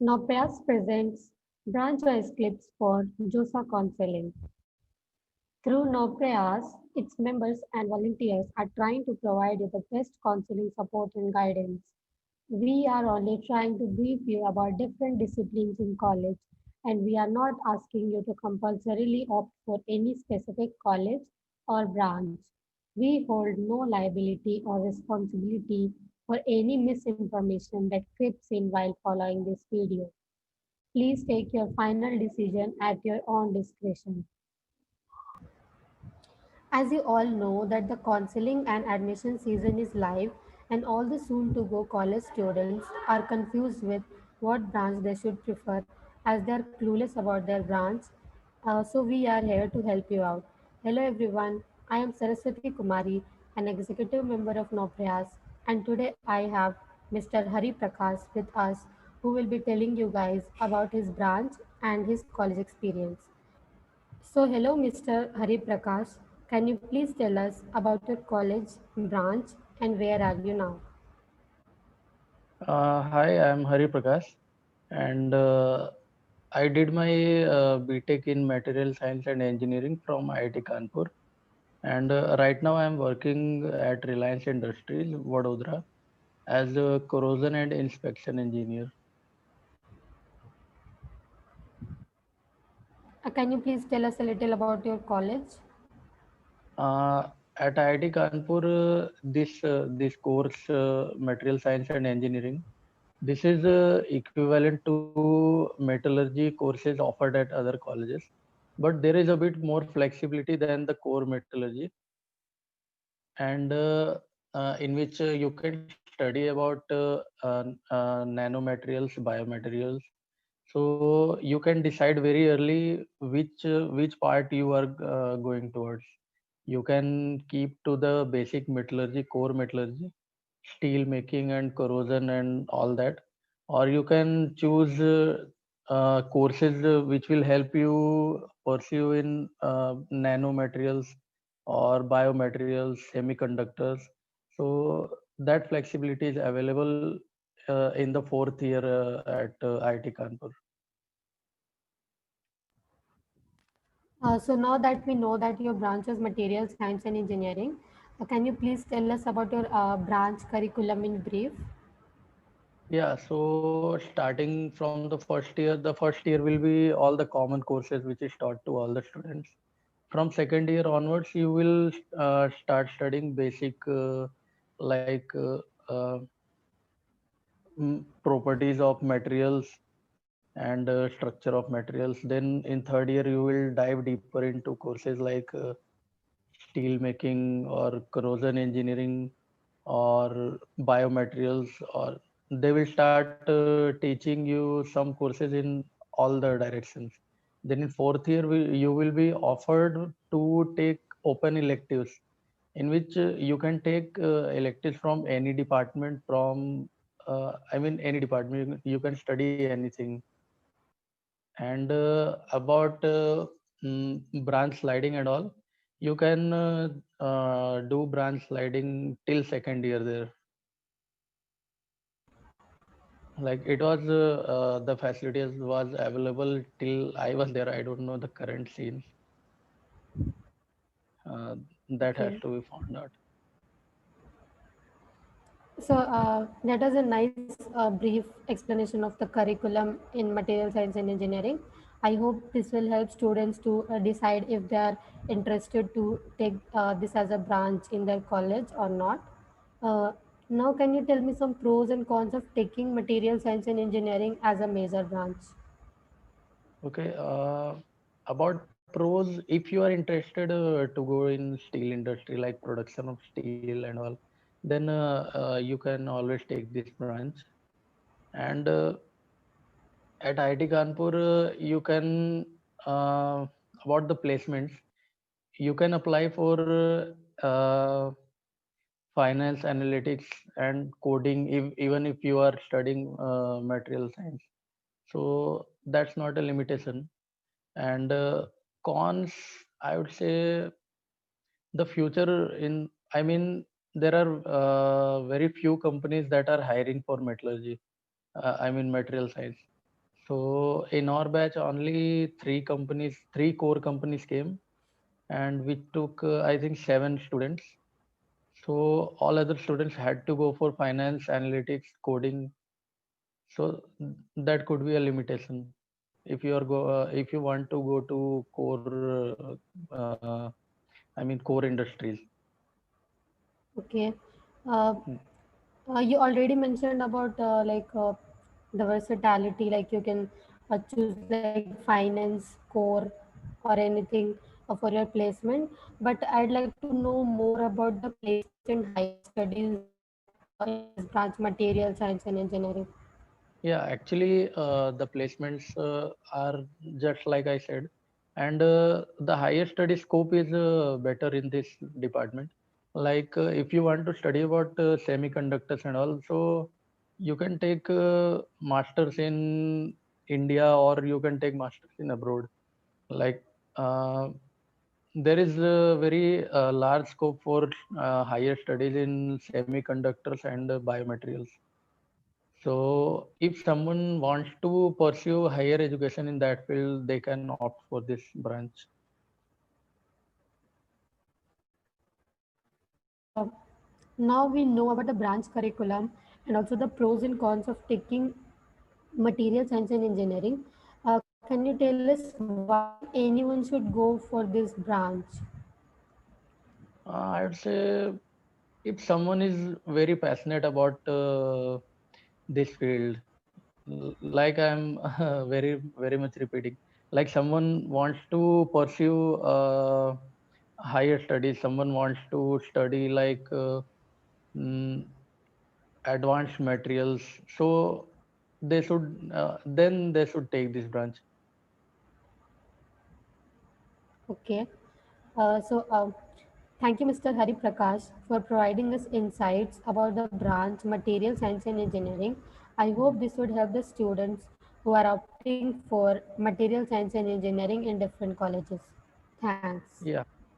Noprias presents branch-wise clips for JOSA counseling. Through Noprias, its members and volunteers are trying to provide you the best counseling support and guidance. We are only trying to brief you about different disciplines in college, and we are not asking you to compulsorily opt for any specific college or branch. We hold no liability or responsibility for any misinformation that creeps in while following this video. Please take your final decision at your own discretion. As you all know that the counseling and admission season is live and all the soon to go college students are confused with what branch they should prefer as they are clueless about their branch. So we are here to help you out. Hello everyone, I am Saraswati Kumari, an executive member of Noprayas, and today I have Mr. Hari Prakash with us who will be telling you guys about his branch and his college experience. So, hello, Mr. Hari Prakash. Can you please tell us about your college branch and where are you now? Hi, I'm Hari Prakash, and I did my BTech in Material Science and Engineering from IIT Kanpur. And right now, I'm working at Reliance Industries, Vadodara, as a corrosion and inspection engineer. Can you please tell us a little about your college? Uh, at IIT Kanpur, this course, Material Science and Engineering, this is equivalent to metallurgy courses offered at other colleges, but there is a bit more flexibility than the core metallurgy, and in which you can study about nanomaterials, biomaterials. So you can decide very early which part you are going towards. You can keep to the basic metallurgy, core metallurgy, steel making and corrosion and all that, or you can choose courses which will help you pursue in nanomaterials or biomaterials, semiconductors. So that flexibility is available in the fourth year at IIT Kanpur. So, now that we know that your branch is material science and engineering, can you please tell us about your branch curriculum in brief? Yeah, so starting from the first year will be all the common courses which is taught to all the students. From second year onwards, you will start studying basic like properties of materials and structure of materials. Then in third year, you will dive deeper into courses like steel making or corrosion engineering or biomaterials, or they will start teaching you some courses in all the directions. Then in fourth year you will be offered to take open electives, in which you can take electives from any department, from I mean any department. You can study anything. And about branch sliding and all, you can do branch sliding till second year there. Like it was the facilities was available till I was there. I don't know the current scenes. uh, that has Okay. to be found out. So, that was a nice brief explanation of the curriculum in material science and engineering. I hope this will help students to decide if they are interested to take this as a branch in their college or not. Uh, Now, can you tell me some pros and cons of taking material science and engineering as a major branch? Okay, about pros, if you are interested to go in steel industry like production of steel and all, then you can always take this branch. And at IIT Kanpur, you can about the placements, you can apply for finance, analytics, and coding, even if you are studying material science. So that's not a limitation. And cons, I would say the future in, I mean, there are very few companies that are hiring for metallurgy. I mean, material science. So in our batch, only three core companies came, and we took I think 7 students. So all other students had to go for finance, analytics, coding. So that could be a limitation if you want to go to core industries. Okay. Uh, Hmm. you already mentioned about the versatility, like you can choose like finance, core, or anything for your placement. But I'd like to know more about the placement in higher studies in this branch, material science and engineering. Yeah, actually, the placements are just like I said, and the higher study scope is better in this department. Like, if you want to study about semiconductors and all, so you can take masters in India or you can take masters in abroad. Like, uh, there is a very large scope for higher studies in semiconductors and biomaterials. So, if someone wants to pursue higher education in that field, they can opt for this branch. Uh, Now we know about the branch curriculum and also the pros and cons of taking material science and engineering. Can you tell us why anyone should go for this branch? I would say if someone is very passionate about this field, like I'm very much repeating, like someone wants to pursue higher studies, someone wants to study like mm, advanced materials, so they should take this branch. Okay. Thank you, Mr. Hari Prakash, for providing us insights about the branch material science and engineering. I hope this would help the students who are opting for material science and engineering in different colleges. Thanks. Yeah.